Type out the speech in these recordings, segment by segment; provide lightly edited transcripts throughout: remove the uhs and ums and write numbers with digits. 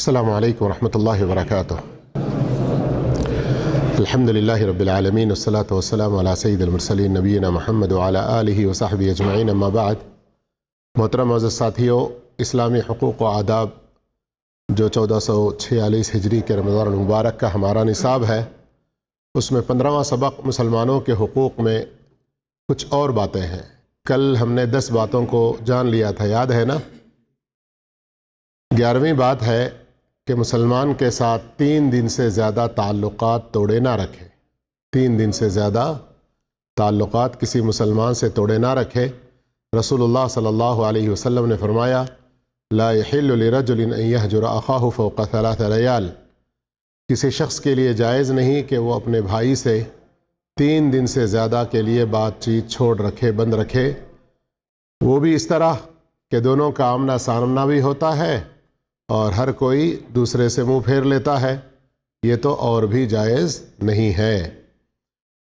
السلام علیکم ورحمۃ اللہ وبرکاتہ۔ الحمدللہ رب العالمین والصلاة والسلام علی سید المرسلین نبینا محمد وعلی آلہ وصحبہ اجمعین، اما بعد۔ محترم معزز ساتھیو، اسلامی حقوق و آداب جو 1446 ہجری کے رمضان المبارک کا ہمارا نصاب ہے، اس میں 15واں سبق مسلمانوں کے حقوق میں کچھ اور باتیں ہیں۔ کل ہم نے 10 باتوں کو جان لیا تھا، یاد ہے نا؟ 11ویں بات ہے کہ مسلمان کے ساتھ 3 دن سے زیادہ تعلقات توڑے نہ رکھے۔ 3 دن سے زیادہ تعلقات کسی مسلمان سے توڑے نہ رکھے۔ رسول اللہ صلی اللہ علیہ وسلم نے فرمایا، لا يحل لرجل ان يهجر اخاه فوق 3 لیال۔ کسی شخص کے لیے جائز نہیں کہ وہ اپنے بھائی سے 3 دن سے زیادہ کے لیے بات چیت چھوڑ رکھے، بند رکھے، وہ بھی اس طرح کہ دونوں کا آمنا سامنا بھی ہوتا ہے اور ہر کوئی دوسرے سے منہ پھیر لیتا ہے، یہ تو اور بھی جائز نہیں ہے۔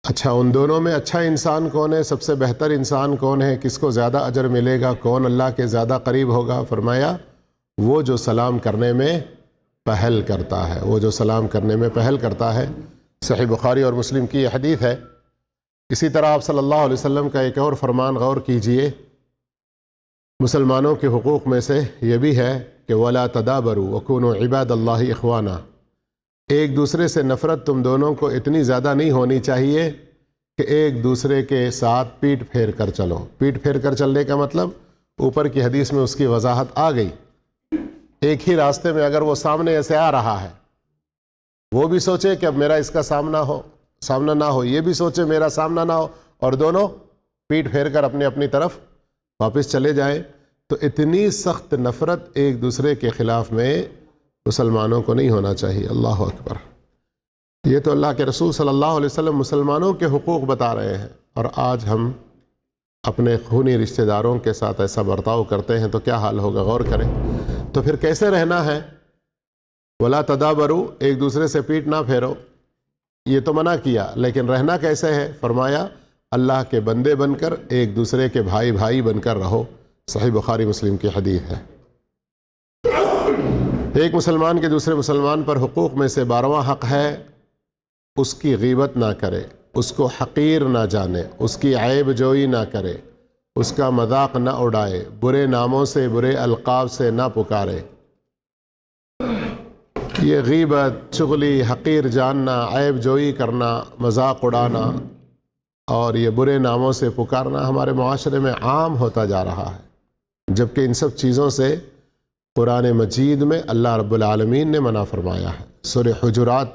اچھا، ان دونوں میں اچھا انسان کون ہے؟ سب سے بہتر انسان کون ہے؟ کس کو زیادہ اجر ملے گا؟ کون اللہ کے زیادہ قریب ہوگا؟ فرمایا، وہ جو سلام کرنے میں پہل کرتا ہے، وہ جو سلام کرنے میں پہل کرتا ہے۔ صحیح بخاری اور مسلم کی یہ حدیث ہے۔ اسی طرح آپ صلی اللہ علیہ وسلم کا ایک اور فرمان غور کیجئے، مسلمانوں کے حقوق میں سے یہ بھی ہے کہ وَلَا تَدَابَرُوا وَكُونُوا عِبَادَ اللَّهِ إِخْوَانًا۔ ایک دوسرے سے نفرت تم دونوں کو اتنی زیادہ نہیں ہونی چاہیے کہ ایک دوسرے کے ساتھ پیٹ پھیر کر چلو۔ پیٹ پھیر کر چلنے کا مطلب اوپر کی حدیث میں اس کی وضاحت آ گئی۔ ایک ہی راستے میں اگر وہ سامنے ایسے آ رہا ہے، وہ بھی سوچے کہ اب میرا اس کا سامنا نہ ہو، یہ بھی سوچے میرا سامنا نہ ہو، اور دونوں پیٹ پھیر کر اپنی طرف واپس چلے جائیں، تو اتنی سخت نفرت ایک دوسرے کے خلاف میں مسلمانوں کو نہیں ہونا چاہیے۔ اللہ اکبر۔ یہ تو اللہ کے رسول صلی اللہ علیہ وسلم مسلمانوں کے حقوق بتا رہے ہیں، اور آج ہم اپنے خونی رشتہ داروں کے ساتھ ایسا برتاؤ کرتے ہیں تو کیا حال ہوگا؟ غور کریں۔ تو پھر کیسے رہنا ہے؟ ولا تدابروا، ایک دوسرے سے پیٹ نہ پھیرو، یہ تو منع کیا، لیکن رہنا کیسے ہے؟ فرمایا، اللہ کے بندے بن کر ایک دوسرے کے بھائی بن کر رہو۔ صحیح بخاری مسلم کی حدیث ہے۔ ایک مسلمان کے دوسرے مسلمان پر حقوق میں سے 12واں حق ہے، اس کی غیبت نہ کرے، اس کو حقیر نہ جانے، اس کی عیب جوئی نہ کرے، اس کا مذاق نہ اڑائے، برے ناموں سے، برے القاب سے نہ پکارے۔ یہ غیبت، چغلی، حقیر جاننا، عیب جوئی کرنا، مذاق اڑانا اور یہ برے ناموں سے پکارنا ہمارے معاشرے میں عام ہوتا جا رہا ہے، جبکہ ان سب چیزوں سے قرآن مجید میں اللہ رب العالمین نے منع فرمایا ہے۔ سورہ حجرات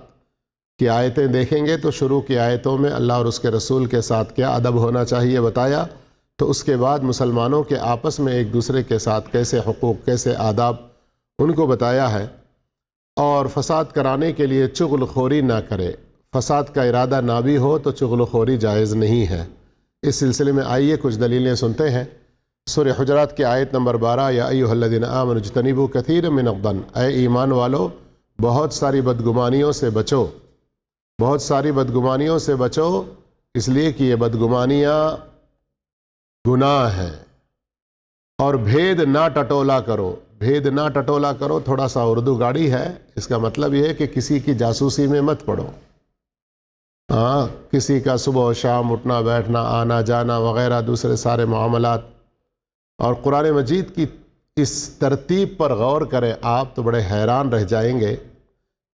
کی آیتیں دیکھیں گے تو شروع کی آیتوں میں اللہ اور اس کے رسول کے ساتھ کیا ادب ہونا چاہیے بتایا، تو اس کے بعد مسلمانوں کے آپس میں ایک دوسرے کے ساتھ کیسے حقوق، کیسے آداب، ان کو بتایا ہے۔ اور فساد کرانے کے لیے چغل خوری نہ کرے، فساد کا ارادہ نہ بھی ہو تو چغل خوری جائز نہیں ہے۔ اس سلسلے میں آئیے کچھ دلیلیں سنتے ہیں۔ سورہ حجرات کی آیت نمبر 12، یا ایھا الذین آمنوا اجتنبوا کثیرا من الظن، اے ایمان والو بہت ساری بدگمانیوں سے بچو، بہت ساری بدگمانیوں سے بچو، اس لیے کہ یہ بدگمانیاں گناہ ہیں۔ اور بھید نہ ٹٹولا کرو، بھید نہ ٹٹولا کرو تھوڑا سا اردو گاڑی ہے، اس کا مطلب یہ ہے کہ کسی کی جاسوسی میں مت پڑو۔ کسی کا صبح و شام اٹھنا بیٹھنا، آنا جانا وغیرہ دوسرے سارے معاملات۔ اور قرآن مجید کی اس ترتیب پر غور کریں آپ تو بڑے حیران رہ جائیں گے۔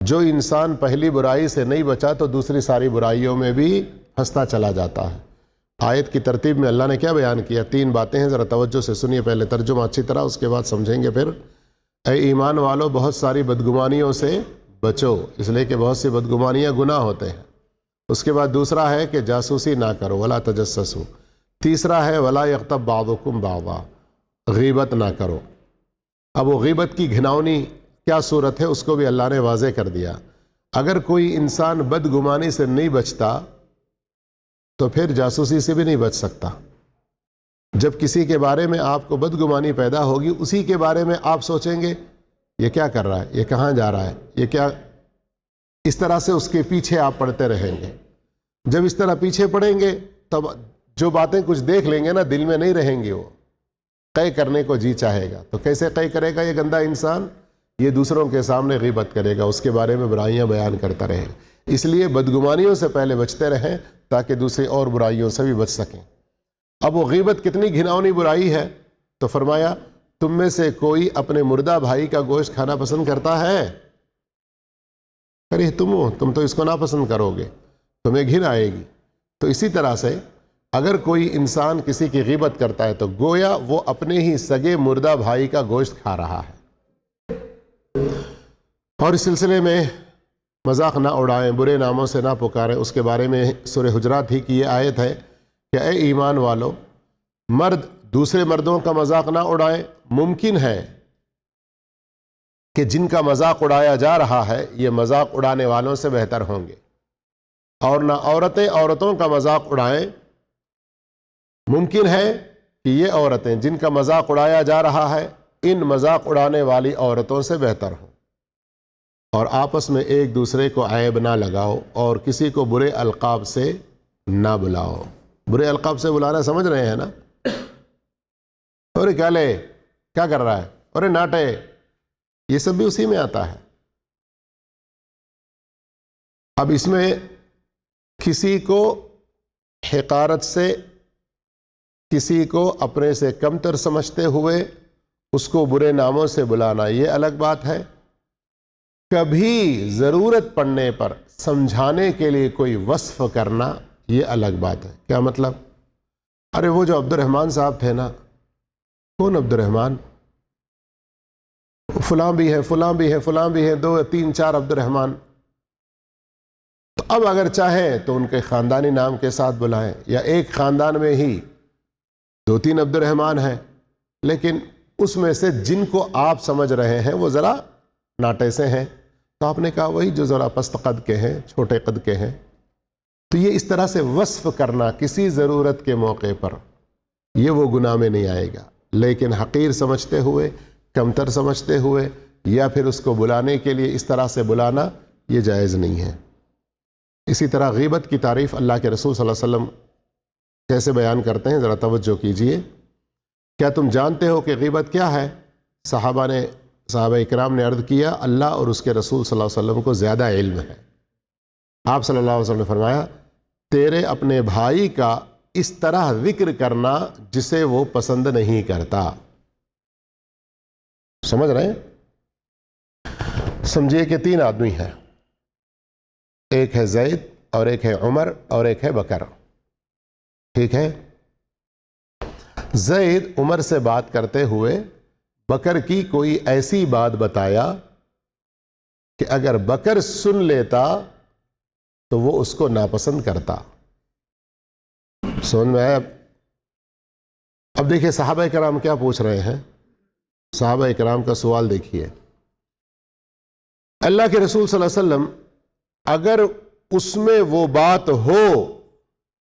جو انسان پہلی برائی سے نہیں بچا تو دوسری ساری برائیوں میں بھی پھنستا چلا جاتا ہے۔ آیت کی ترتیب میں اللہ نے کیا بیان کیا؟ 3 باتیں ہیں، ذرا توجہ سے سنیے، پہلے ترجمہ اچھی طرح، اس کے بعد سمجھیں گے پھر۔ اے ایمان والو بہت ساری بدگمانیوں سے بچو، اس لیے کہ بہت سی بدگمانیاں گناہ ہوتے ہیں۔ اس کے بعد دوسرا ہے کہ جاسوسی نہ کرو، ولا تجسسوا۔ تیسرا ہے ولا یغتب بعضکم بعضا، غیبت نہ کرو۔ اب وہ غیبت کی گھناؤنی کیا صورت ہے اس کو بھی اللہ نے واضح کر دیا۔ اگر کوئی انسان بدگمانی سے نہیں بچتا تو پھر جاسوسی سے بھی نہیں بچ سکتا۔ جب کسی کے بارے میں آپ کو بدگمانی پیدا ہوگی، اسی کے بارے میں آپ سوچیں گے یہ کیا کر رہا ہے، یہ کہاں جا رہا ہے، یہ کیا، اس طرح سے اس کے پیچھے آپ پڑتے رہیں گے۔ جب اس طرح پیچھے پڑیں گے تب جو باتیں کچھ دیکھ لیں گے نا، دل میں نہیں رہیں گی، وہ قے کرنے کو جی چاہے گا۔ تو کیسے قے کرے گا یہ گندا انسان؟ یہ دوسروں کے سامنے غیبت کرے گا، اس کے بارے میں برائیاں بیان کرتا رہے. اس لیے بدگمانیوں سے پہلے بچتے رہیں تاکہ دوسری اور برائیوں سے بھی بچ سکیں. اب وہ غیبت کتنی گھناؤنی برائی ہے؟ تو فرمایا تم میں سے کوئی اپنے مردہ بھائی کا گوشت کھانا پسند کرتا ہے؟ ارے تم تو اس کو ناپسند کرو گے، تمہیں گھن آئے گی. تو اسی طرح سے اگر کوئی انسان کسی کی غیبت کرتا ہے تو گویا وہ اپنے ہی سگے مردہ بھائی کا گوشت کھا رہا ہے. اور اس سلسلے میں مذاق نہ اڑائیں، برے ناموں سے نہ پکاریں. اس کے بارے میں سورہ حجرات ہی کی یہ آیت ہے کہ اے ایمان والو، مرد دوسرے مردوں کا مذاق نہ اڑائیں. ممکن ہے کہ جن کا مذاق اڑایا جا رہا ہے یہ مذاق اڑانے والوں سے بہتر ہوں گے، اور نہ عورتیں عورتوں کا مذاق اڑائیں. ممکن ہے کہ یہ عورتیں جن کا مذاق اڑایا جا رہا ہے ان مذاق اڑانے والی عورتوں سے بہتر ہوں. اور آپس میں ایک دوسرے کو عیب نہ لگاؤ اور کسی کو برے القاب سے نہ بلاؤ. برے القاب سے بلانا سمجھ رہے ہیں نا؟ ارے کیا لے، کیا کر رہا ہے، ارے ناٹے، یہ سب بھی اسی میں آتا ہے. اب اس میں کسی کو حقارت سے، کسی کو اپنے سے کمتر سمجھتے ہوئے اس کو برے ناموں سے بلانا یہ الگ بات ہے. کبھی ضرورت پڑنے پر سمجھانے کے لیے کوئی وصف کرنا یہ الگ بات ہے. کیا مطلب؟ ارے وہ جو عبد الرحمن صاحب تھے نا. کون عبد الرحمن؟ فلاں بھی ہے، فلاں بھی ہے، فلاں بھی ہے، 2 3 4 عبد الرحمن. تو اب اگر چاہیں تو ان کے خاندانی نام کے ساتھ بلائیں، یا ایک خاندان میں ہی 2 3 عبد الرحمن ہیں، لیکن اس میں سے جن کو آپ سمجھ رہے ہیں وہ ذرا ناٹے سے ہیں، تو آپ نے کہا وہی جو ذرا پست قد کے ہیں، چھوٹے قد کے ہیں. تو یہ اس طرح سے وصف کرنا کسی ضرورت کے موقع پر یہ وہ گناہ میں نہیں آئے گا، لیکن حقیر سمجھتے ہوئے، کمتر سمجھتے ہوئے، یا پھر اس کو بلانے کے لیے اس طرح سے بلانا یہ جائز نہیں ہے. اسی طرح غیبت کی تعریف اللہ کے رسول صلی اللہ علیہ وسلم کیسے بیان کرتے ہیں، ذرا توجہ کیجئے. کیا تم جانتے ہو کہ غیبت کیا ہے؟ صحابہ اکرام نے عرض کیا اللہ اور اس کے رسول صلی اللہ علیہ وسلم کو زیادہ علم ہے. آپ صلی اللہ علیہ وسلم نے فرمایا تیرے اپنے بھائی کا اس طرح ذکر کرنا جسے وہ پسند نہیں کرتا. سمجھ رہے ہیں؟ سمجھیے کہ 3 آدمی ہیں، ایک ہے زید اور ایک ہے عمر اور ایک ہے بکر. ٹھیک ہے؟ زید عمر سے بات کرتے ہوئے بکر کی کوئی ایسی بات بتایا کہ اگر بکر سن لیتا تو وہ اس کو ناپسند کرتا. سمجھ میں آیا؟ اب دیکھیے صحابہ کرام کیا پوچھ رہے ہیں. صحابہ کرام کا سوال دیکھیے. اللہ کے رسول صلی اللہ علیہ وسلم اگر اس میں وہ بات ہو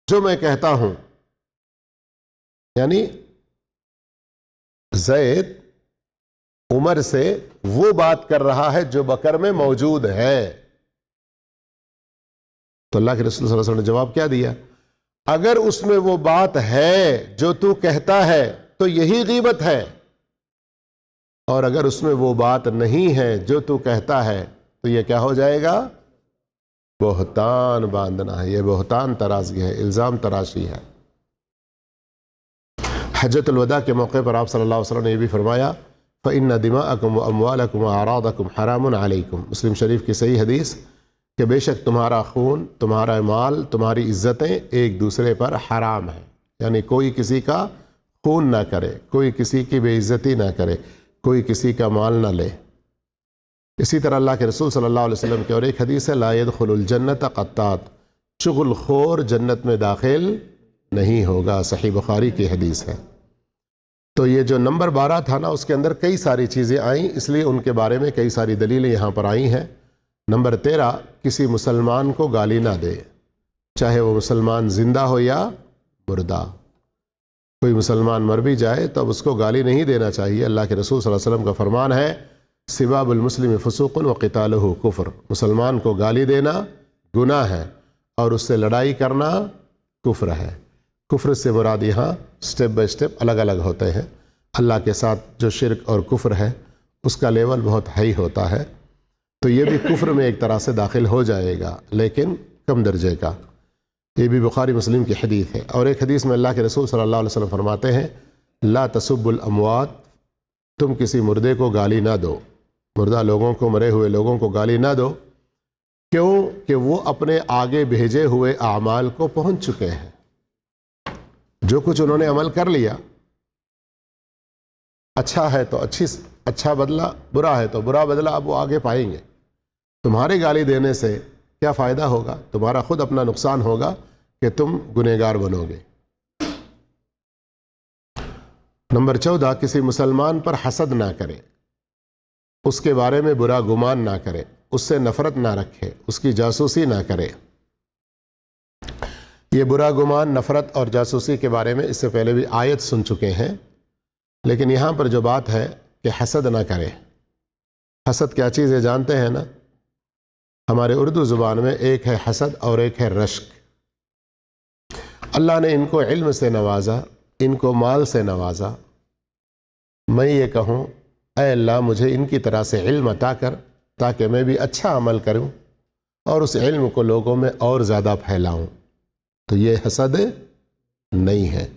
جو میں کہتا ہوں، یعنی زید عمر سے وہ بات کر رہا ہے جو بکر میں موجود ہے، تو اللہ کے رسول صلی اللہ علیہ وسلم نے جواب کیا دیا؟ اگر اس میں وہ بات ہے جو تو کہتا ہے تو یہی غیبت ہے، اور اگر اس میں وہ بات نہیں ہے جو تو کہتا ہے تو یہ کیا ہو جائے گا؟ بہتان باندھنا ہے. یہ بہتان ترازی ہے، الزام تراشی ہے. حجۃ الوداع کے موقع پر آپ صلی اللہ علیہ وسلم نے یہ بھی فرمایا فَإِنَّ دِمَاءَكُمْ وَأَمْوَالَكُمْ وَأَعْرَاضَكُمْ حَرَامٌ عَلَيْكُمْ. مسلم شریف کی صحیح حدیث کہ بے شک تمہارا خون، تمہارا مال، تمہاری عزتیں ایک دوسرے پر حرام ہیں. یعنی کوئی کسی کا خون نہ کرے، کوئی کسی کی بے عزتی نہ کرے، کوئی کسی کا مال نہ لے. اسی طرح اللہ کے رسول صلی اللہ علیہ وسلم کی اور ایک حدیث ہے لا يدخل الجنت قطات، چغل خور جنت میں داخل نہیں ہوگا. صحیح بخاری کی حدیث ہے. تو یہ جو نمبر 12 تھا نا، اس کے اندر کئی ساری چیزیں آئیں، اس لیے ان کے بارے میں کئی ساری دلیلیں یہاں پر آئی ہیں. نمبر 13 کسی مسلمان کو گالی نہ دے، چاہے وہ مسلمان زندہ ہو یا مردہ. کوئی مسلمان مر بھی جائے تو اب اس کو گالی نہیں دینا چاہیے. اللہ کے رسول صلی اللہ علیہ وسلم کا فرمان ہے سباب المسلم فسوق وقتالہ کفر. مسلمان کو گالی دینا گناہ ہے اور اس سے لڑائی کرنا کفر ہے. کفر سے مراد یہاں سٹیپ بائی سٹیپ الگ الگ ہوتے ہیں. اللہ کے ساتھ جو شرک اور کفر ہے اس کا لیول بہت ہائی ہوتا ہے، تو یہ بھی کفر میں ایک طرح سے داخل ہو جائے گا، لیکن کم درجے کا۔ یہ بھی بخاری مسلم کی حدیث ہے۔ اور ایک حدیث میں اللہ کے رسول صلی اللہ علیہ وسلم فرماتے ہیں لا تسب الاموات، تم کسی مردے کو گالی نہ دو، مردہ لوگوں کو، مرے ہوئے لوگوں کو گالی نہ دو، کیوں کہ وہ اپنے آگے بھیجے ہوئے اعمال کو پہنچ چکے ہیں، جو کچھ انہوں نے عمل کر لیا، اچھا ہے تو اچھا بدلہ، برا ہے تو برا بدلہ اب وہ آگے پائیں گے۔ تمہارے گالی دینے سے کیا فائدہ ہوگا؟ تمہارا خود اپنا نقصان ہوگا کہ تم گنہگار بنو گے۔ نمبر 14، کسی مسلمان پر حسد نہ کرے، اس کے بارے میں برا گمان نہ کرے، اس سے نفرت نہ رکھے، اس کی جاسوسی نہ کرے۔ یہ برا گمان، نفرت اور جاسوسی کے بارے میں اس سے پہلے بھی آیت سن چکے ہیں، لیکن یہاں پر جو بات ہے کہ حسد نہ کرے۔ حسد کیا چیز ہے جانتے ہیں نا؟ ہمارے اردو زبان میں ایک ہے حسد اور ایک ہے رشک۔ اللہ نے ان کو علم سے نوازا، ان کو مال سے نوازا، میں یہ کہوں اے اللہ مجھے ان کی طرح سے علم عطا کر تاکہ میں بھی اچھا عمل کروں اور اس علم کو لوگوں میں اور زیادہ پھیلاؤں، تو یہ حسد نہیں ہے۔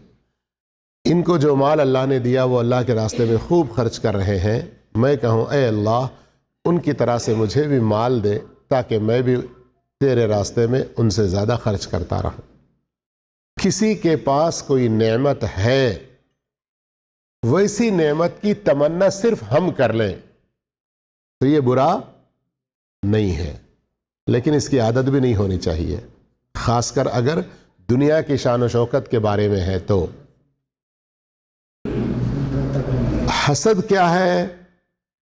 ان کو جو مال اللہ نے دیا وہ اللہ کے راستے میں خوب خرچ کر رہے ہیں، میں کہوں اے اللہ ان کی طرح سے مجھے بھی مال دے تاکہ میں بھی تیرے راستے میں ان سے زیادہ خرچ کرتا رہوں۔ کسی کے پاس کوئی نعمت ہے، ویسی نعمت کی تمنا صرف ہم کر لیں تو یہ برا نہیں ہے، لیکن اس کی عادت بھی نہیں ہونی چاہیے، خاص کر اگر دنیا کی شان و شوکت کے بارے میں ہے تو۔ حسد کیا ہے؟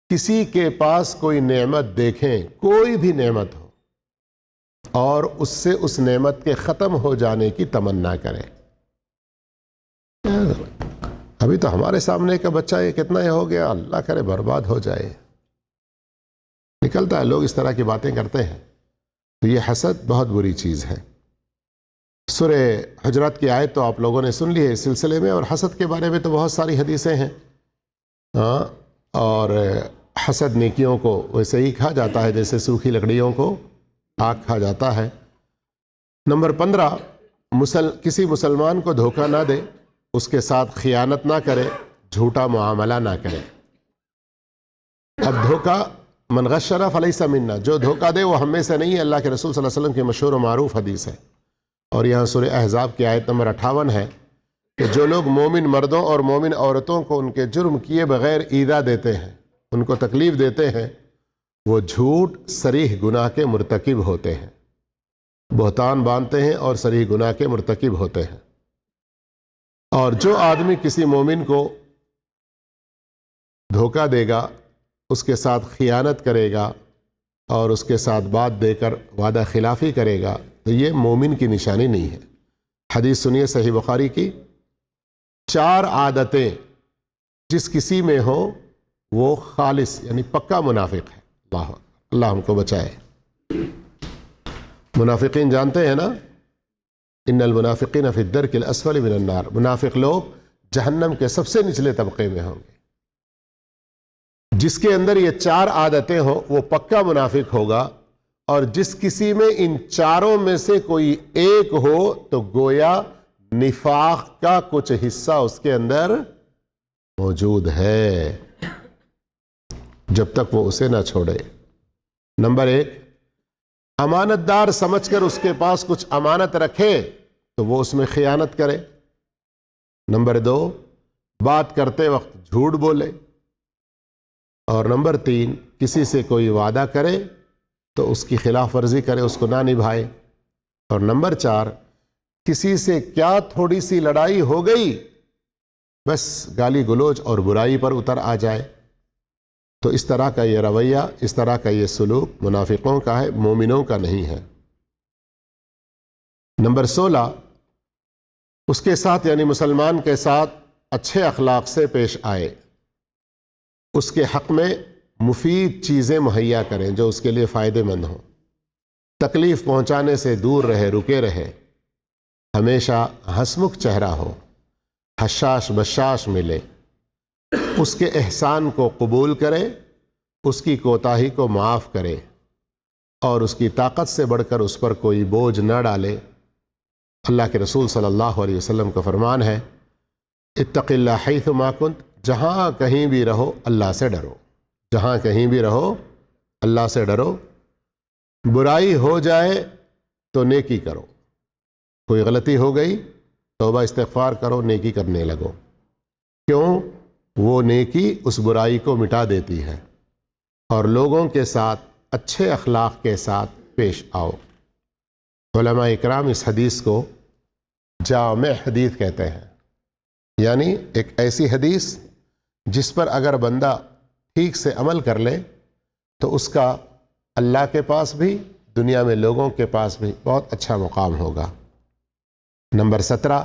کسی کے پاس کوئی نعمت دیکھیں، کوئی بھی نعمت ہو، اور اس سے اس نعمت کے ختم ہو جانے کی تمنا کریں۔ ابھی تو ہمارے سامنے کا بچہ یہ کتنا ہی ہو گیا، اللہ کرے برباد ہو جائے، نکلتا ہے، لوگ اس طرح کی باتیں کرتے ہیں، تو یہ حسد بہت بری چیز ہے۔ سورہ حجرات کی آیت تو آپ لوگوں نے سن لی ہے اس سلسلے میں، اور حسد کے بارے میں تو بہت ساری حدیثیں ہیں، اور حسد نیکیوں کو ویسے ہی کھا جاتا ہے جیسے سوکھی لکڑیوں کو آگ کھا جاتا ہے۔ نمبر 15، کسی مسلمان کو دھوکہ نہ دے، اس کے ساتھ خیانت نہ کرے، جھوٹا معاملہ نہ کرے۔ اب دھوکہ، من غشنا فلیس منا، جو دھوکہ دے وہ ہم میں سے نہیں ہے، اللہ کے رسول صلی اللہ علیہ وسلم کی مشہور و معروف حدیث ہے۔ اور یہاں سورہ احزاب کی آیت نمبر 58 ہے کہ جو لوگ مومن مردوں اور مومن عورتوں کو ان کے جرم کیے بغیر ایذا دیتے ہیں، ان کو تکلیف دیتے ہیں، وہ جھوٹ صریح گناہ کے مرتکب ہوتے ہیں، بہتان باندھتے ہیں اور صریح گناہ کے مرتکب ہوتے ہیں۔ اور جو آدمی کسی مومن کو دھوکہ دے گا، اس کے ساتھ خیانت کرے گا اور اس کے ساتھ بات دے کر وعدہ خلافی کرے گا، تو یہ مومن کی نشانی نہیں ہے۔ حدیث سنیے صحیح بخاری کی، 4 عادتیں جس کسی میں ہو وہ خالص یعنی پکا منافق ہے۔ اللہ ہم کو بچائے۔ منافقین جانتے ہیں نا، ان المنافقین فی الدرک الاسفل من النار، منافق لوگ جہنم کے سب سے نچلے طبقے میں ہوں گے۔ جس کے اندر یہ 4 عادتیں ہوں وہ پکا منافق ہوگا، اور جس کسی میں ان 4 میں سے کوئی ایک ہو تو گویا نفاق کا کچھ حصہ اس کے اندر موجود ہے، جب تک وہ اسے نہ چھوڑے۔ نمبر 1، امانت دار سمجھ کر اس کے پاس کچھ امانت رکھے تو وہ اس میں خیانت کرے۔ نمبر 2، بات کرتے وقت جھوٹ بولے۔ اور نمبر 3، کسی سے کوئی وعدہ کرے تو اس کی خلاف ورزی کرے، اس کو نہ نبھائے۔ اور نمبر 4، کسی سے کیا تھوڑی سی لڑائی ہو گئی، بس گالی گلوچ اور برائی پر اتر آ جائے۔ تو اس طرح کا یہ رویہ، اس طرح کا یہ سلوک منافقوں کا ہے، مومنوں کا نہیں ہے۔ نمبر 16، اس کے ساتھ یعنی مسلمان کے ساتھ اچھے اخلاق سے پیش آئے، اس کے حق میں مفید چیزیں مہیا کریں جو اس کے لیے فائدہ مند ہوں، تکلیف پہنچانے سے دور رہے، رکے رہے، ہمیشہ ہنسمکھ چہرہ ہو، حشاش بشاش ملے، اس کے احسان کو قبول کرے اس کی کوتاہی کو معاف کرے اور اس کی طاقت سے بڑھ کر اس پر کوئی بوجھ نہ ڈالے۔ اللہ کے رسول صلی اللہ علیہ وسلم کا فرمان ہے، اتق اللہ حیث ما کنت، جہاں کہیں بھی رہو اللہ سے ڈرو، جہاں کہیں بھی رہو اللہ سے ڈرو۔ برائی ہو جائے تو نیکی کرو، کوئی غلطی ہو گئی توبہ استغفار کرو، نیکی کرنے لگو، کیوں؟ وہ نیکی اس برائی کو مٹا دیتی ہے، اور لوگوں کے ساتھ اچھے اخلاق کے ساتھ پیش آؤ۔ علماء اکرام اس حدیث کو جامع حدیث کہتے ہیں، یعنی ایک ایسی حدیث جس پر اگر بندہ ٹھیک سے عمل کر لے تو اس کا اللہ کے پاس بھی، دنیا میں لوگوں کے پاس بھی بہت اچھا مقام ہوگا۔ نمبر 17،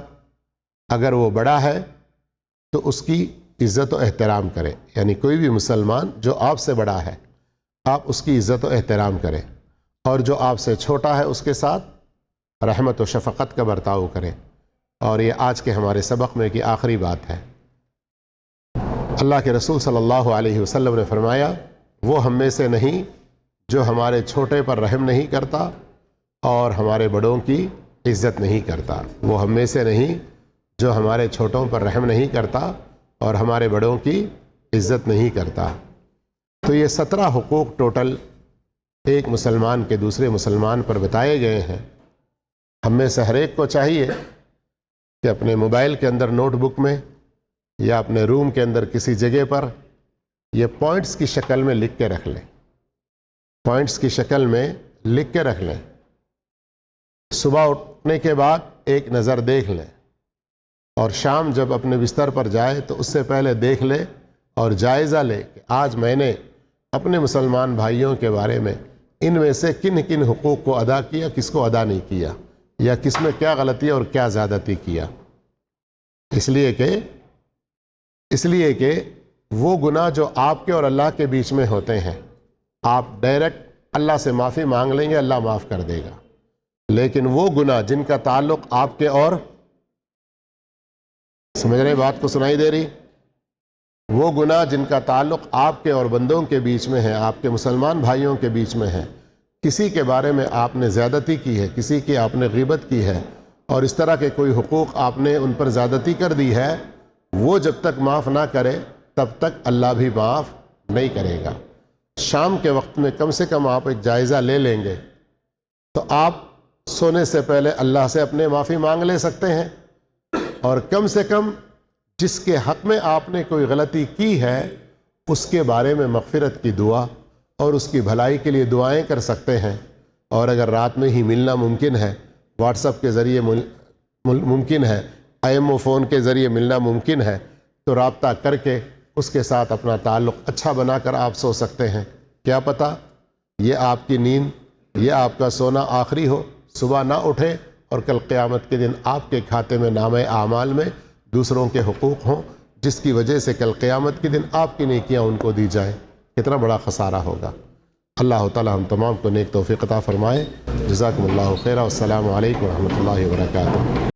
اگر وہ بڑا ہے تو اس کی عزت و احترام کرے، یعنی کوئی بھی مسلمان جو آپ سے بڑا ہے آپ اس کی عزت و احترام کریں، اور جو آپ سے چھوٹا ہے اس کے ساتھ رحمت و شفقت کا برتاؤ کریں۔ اور یہ آج کے ہمارے سبق میں کی آخری بات ہے۔ اللہ کے رسول صلی اللہ علیہ وسلم نے فرمایا، وہ ہم میں سے نہیں جو ہمارے چھوٹے پر رحم نہیں کرتا اور ہمارے بڑوں کی عزت نہیں کرتا، وہ ہم میں سے نہیں جو ہمارے چھوٹوں پر رحم نہیں کرتا اور ہمارے بڑوں کی عزت نہیں کرتا۔ تو یہ 17 حقوق ٹوٹل ایک مسلمان کے دوسرے مسلمان پر بتائے گئے ہیں۔ ہم میں سے ہر ایک کو چاہیے کہ اپنے موبائل کے اندر نوٹ بک میں یا اپنے روم کے اندر کسی جگہ پر یہ پوائنٹس کی شکل میں لکھ کے رکھ لیں، پوائنٹس کی شکل میں لکھ کے رکھ لیں۔ صبح اٹھنے کے بعد ایک نظر دیکھ لیں، اور شام جب اپنے بستر پر جائے تو اس سے پہلے دیکھ لے اور جائزہ لے کہ آج میں نے اپنے مسلمان بھائیوں کے بارے میں ان میں سے کن کن حقوق کو ادا کیا، کس کو ادا نہیں کیا، یا کس میں کیا غلطی اور کیا زیادتی کیا۔ اس لیے کہ وہ گناہ جو آپ کے اور اللہ کے بیچ میں ہوتے ہیں، آپ ڈائریکٹ اللہ سے معافی مانگ لیں گے، اللہ معاف کر دے گا، لیکن وہ گناہ جن کا تعلق آپ کے اور، سمجھ رہے بات کو سنائی دے رہی؟ وہ گناہ جن کا تعلق آپ کے اور بندوں کے بیچ میں ہے، آپ کے مسلمان بھائیوں کے بیچ میں ہے، کسی کے بارے میں آپ نے زیادتی کی ہے، کسی کی آپ نے غیبت کی ہے، اور اس طرح کے کوئی حقوق آپ نے ان پر زیادتی کر دی ہے، وہ جب تک معاف نہ کرے تب تک اللہ بھی معاف نہیں کرے گا۔ شام کے وقت میں کم سے کم آپ ایک جائزہ لے لیں گے تو آپ سونے سے پہلے اللہ سے اپنے معافی مانگ لے سکتے ہیں، اور کم سے کم جس کے حق میں آپ نے کوئی غلطی کی ہے اس کے بارے میں مغفرت کی دعا اور اس کی بھلائی کے لیے دعائیں کر سکتے ہیں۔ اور اگر رات میں ہی ملنا ممکن ہے، واٹس ایپ کے ذریعے ممکن ہے، IMO فون کے ذریعے ملنا ممکن ہے، تو رابطہ کر کے اس کے ساتھ اپنا تعلق اچھا بنا کر آپ سو سکتے ہیں۔ کیا پتہ یہ آپ کی نیند، یہ آپ کا سونا آخری ہو، صبح نہ اٹھے اور کل قیامت کے دن آپ کے کھاتے میں نامہ اعمال میں دوسروں کے حقوق ہوں، جس کی وجہ سے کل قیامت کے دن آپ کی نیکیاں ان کو دی جائیں، کتنا بڑا خسارہ ہوگا۔ اللہ تعالی ہم تمام کو نیک توفیق عطا فرمائے۔ جزاکم اللہ خیرہ، والسلام علیکم ورحمۃ اللہ وبرکاتہ۔